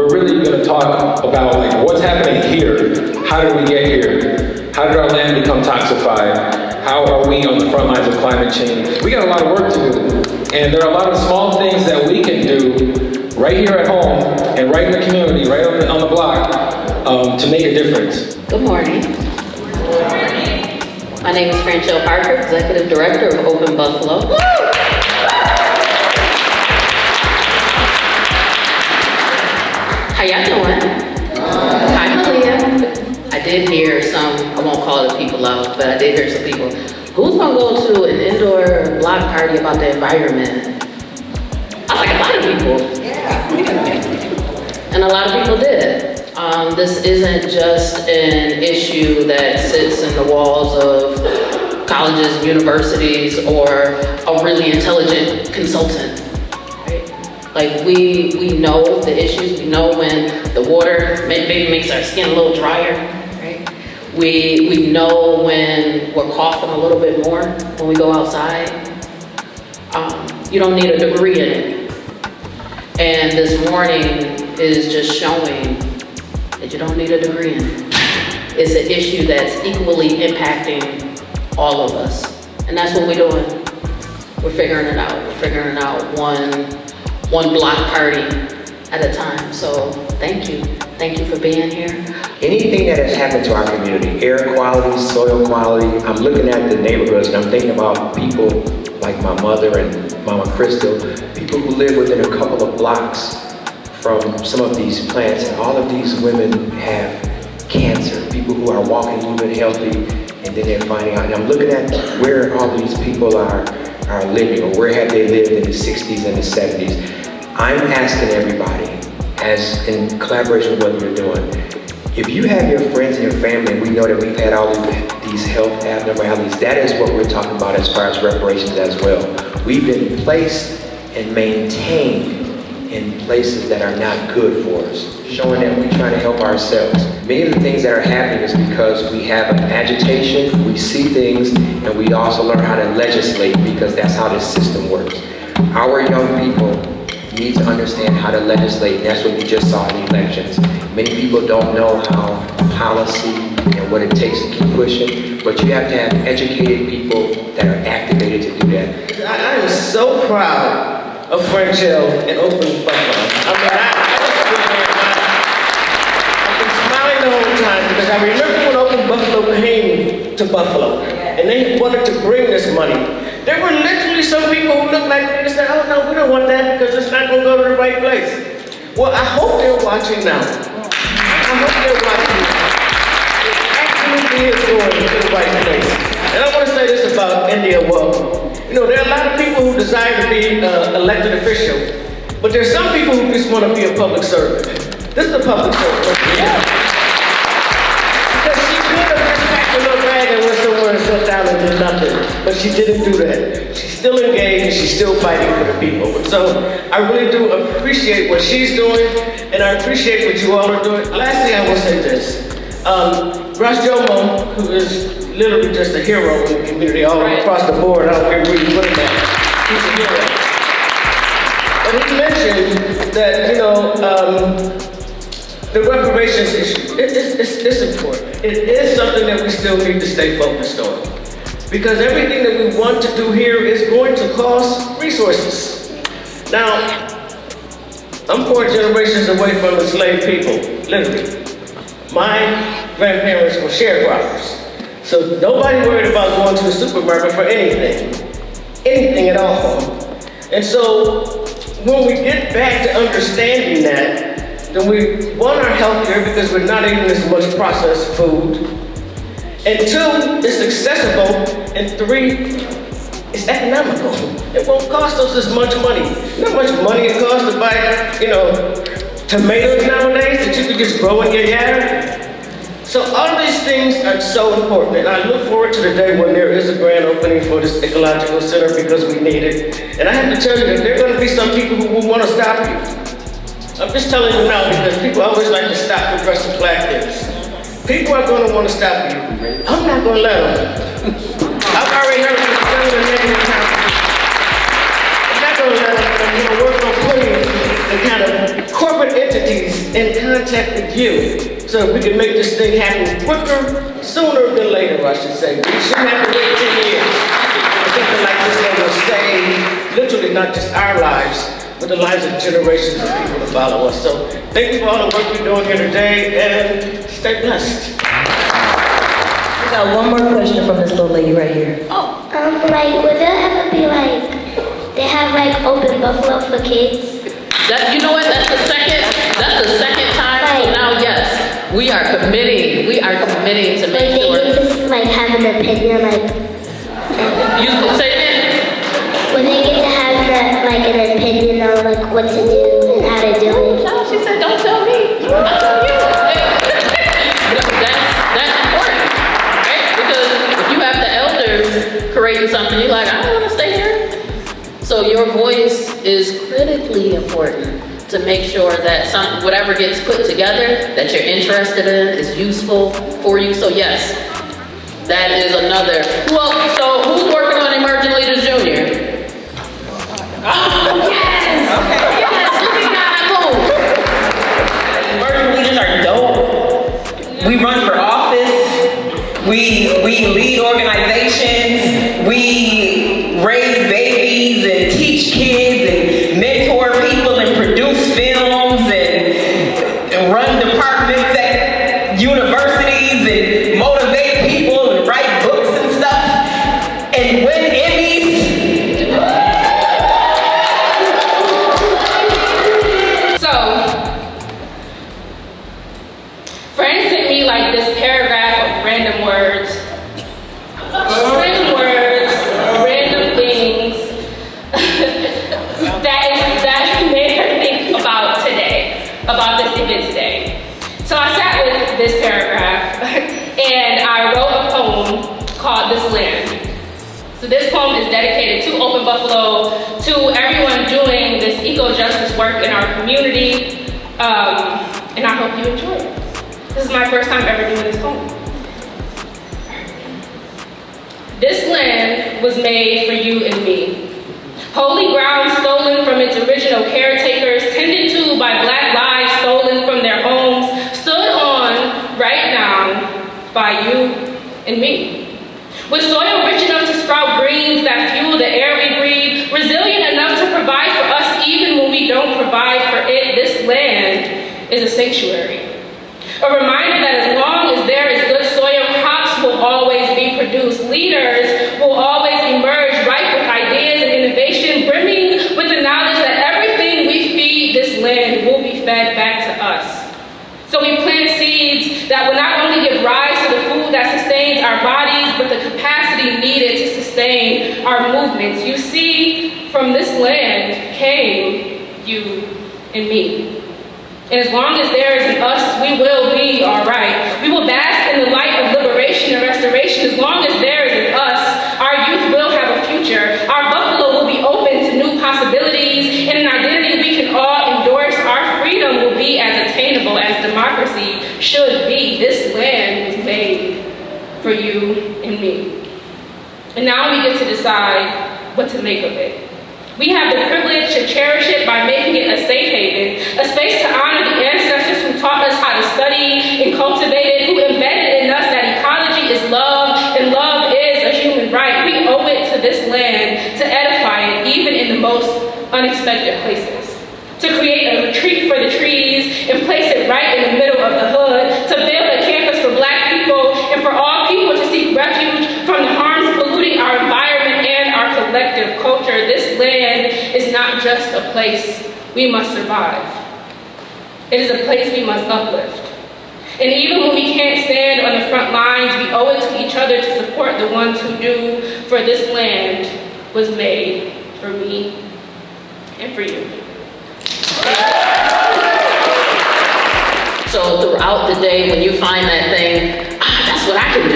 we're really going to talk about like what's happening here. How did we get here? How did our land become toxified? How are we on the front lines of climate change? We got a lot of work to do. And there are a lot of small things that we can do right here at home and right in the community, right on the block, to make a difference. Good morning. Good morning. My name is Franchelle Parker, Executive Director of Open Buffalo. Woo! How y'all doing? Hi, Malia. I did hear some, I won't call the people out, but I did hear some people. Who's gonna go to an indoor block party about the environment? I was like, a lot of people. Yeah. And a lot of people did. This isn't just an issue that sits in the walls of colleges and universities or a really intelligent consultant. Like we know the issues, we know when the water maybe makes our skin a little drier, right? We know when we're coughing a little bit more when we go outside. You don't need a degree in it. And this morning is just showing that you don't need a degree in it. It's an issue that's equally impacting all of us. And that's what we're doing. We're figuring it out. We're figuring it out one block party at a time. So thank you. Thank you for being here. Anything that has happened to our community, air quality, soil quality, I'm looking at the neighborhoods and I'm thinking about people like my mother and Mama Crystal, people who live within a couple of blocks from some of these plants, and all of these women have cancer, people who are walking, moving healthy, and then they're finding out. And I'm looking at where all these people are living, or where have they lived in the 60s and the 70s. I'm asking everybody, as in collaboration with what you're doing, if you have your friends and your family, and we know that we've had all these health abnormalities, that is what we're talking about as far as reparations as well. We've been placed and maintained in places that are not good for us, showing that we're trying to help ourselves. Many of the things that are happening is because we have an agitation, we see things, and we also learn how to legislate because that's how this system works. Our young people need to understand how to legislate, and that's what we just saw in the elections. Many people don't know how policy and what it takes to keep pushing, but you have to have educated people that are activated to do that. I am so proud of Franchelle and Open Buffalo. I mean, I've been smiling the whole time because I remember when Open Buffalo came to Buffalo and they wanted to bring this money. There were literally some people who looked like me and said, oh no, we don't want that because it's not gonna go to the right place. Well, I hope they're watching now. I hope they're watching now. It actually is going to the right place. And I want to say this about India Well. You know, there are a lot of people who desire to be elected official, but there's some people who just want to be a public servant. This is a public servant. Yeah. Because she could have just packed a little bag and went somewhere and sat down and did nothing, but she didn't do that. She's still engaged and she's still fighting for the people. And so I really do appreciate what she's doing, and I appreciate what you all are doing. Lastly, I will say this. Russ Jomo, who is literally just a hero in the community all across the board. I don't care where you put him at. He's a hero. But he mentioned that, you know, the reparations issue, it's important. It is something that we still need to stay focused on. Because everything that we want to do here is going to cost resources. Now, I'm 4 generations away from enslaved people, literally. My grandparents were sharecroppers. So nobody worried about going to the supermarket for anything at all. And so when we get back to understanding that, then we, 1, are healthier because we're not eating as much processed food. And 2, it's accessible. And 3, it's economical. It won't cost us as much money. You know how much money it costs to buy, you know, tomatoes nowadays that you can just grow in your yard? So all these things are so important, and I look forward to the day when there is a grand opening for this ecological center because we need it. And I have to tell you that there are going to be some people who will want to stop you. I'm just telling you now because people always like to stop progressive black things. People are going to want to stop you. I'm not going to let them. I've already heard from some of the negative comments. I'm not going to let them, work on putting the kind of corporate entities in contact with you so we can make this thing happen quicker, sooner than later, I should say. We shouldn't have to wait 10 years. Something like this that will save literally not just our lives, but the lives of generations of people that follow us. So thank you for all the work you're doing here today, and stay blessed. We got one more question from this little lady right here. Like, would there ever be like, they have like open buffalo for kids? That, you know what, that's the second time, so now yes, we are committing to Like, make they sure. get to like have an opinion, like, You can say it. when they get to have like an opinion on like what to do and how to do it. No, she said, don't tell me, I'll tell you. That's important, right? Because if you have the elders creating something, you're like, I don't want to stay here. So your voice is critically important to make sure that whatever gets put together that you're interested in is useful for you. So yes, that is another. Well, so who's working on Emerging Leaders Junior? Oh, yes! Okay. Yes, look at that move. Emerging leaders are dope. We run for office. We lead organizations. We raise babies and teach kids and mentor people and produce films and run departments at universities and motivate people and write books and stuff and win Emmys. So, friends sent me like this paragraph of random words. Random things that made her think about today, about this event today. So I sat with this paragraph and I wrote a poem called This Land. So this poem is dedicated to Open Buffalo, to everyone doing this eco-justice work in our community, and I hope you enjoy it. This is my first time ever doing this poem. This land was made for you and me. Holy ground stolen from its original caretakers, tended to by Black lives stolen from their homes, stood on right now by you and me. With soil rich enough to sprout greens that fuel the air we breathe, resilient enough to provide for us even when we don't provide for it, this land is a sanctuary. A reminder that as long as there is good soil, crops will always be produced. Leaders will always emerge ripe with ideas and innovation, brimming with the knowledge that everything we feed this land will be fed back to us. So we plant seeds that will not only give rise to the food that sustains our bodies, but the capacity needed to sustain our movements. You see, from this land came you and me. And as long as there is an us, we will be all right. We will bask in the light of liberation and restoration. As long as there is an us, our youth will have a future. Our buffalo will be open to new possibilities and an identity we can all endorse. Our freedom will be as attainable as democracy should be. This land was made for you and me. And now we get to decide what to make of it. We have the privilege to cherish it by making it a safe haven, a space to honor the ancestors who taught us how to study and cultivate it, who embedded in us that ecology is love and love is a human right. We owe it to this land to edify it, even in the most unexpected places. To create a retreat for the trees and place it right in the middle of the hood, to build a campus for Black people and for all people to seek refuge from the harms polluting our environment and our collective culture. This land is not just a place we must survive. It is a place we must uplift. And even when we can't stand on the front lines, we owe it to each other to support the ones who do, for this land was made for me and for you. So throughout the day, when you find that thing, that's what I can do,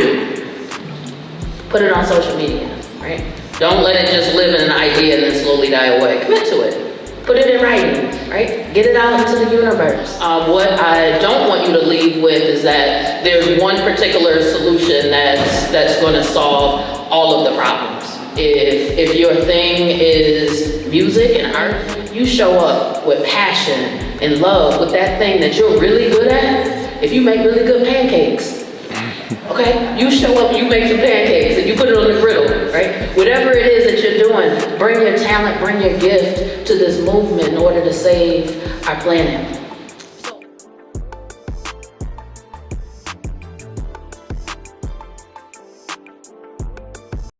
put it on social media, right? Don't let it just live in an idea and then slowly die away. Commit to it. Put it in writing, right? Get it out into the universe. What I don't want you to leave with is that there's one particular solution that's going to solve all of the problems. If your thing is music and art, you show up with passion and love with that thing that you're really good at. If you make really good pancakes, okay? You show up, you make some pancakes, and you put it on the griddle, right? Whatever it is that you're doing, bring your talent, bring your gift to this movement in order to save our planet.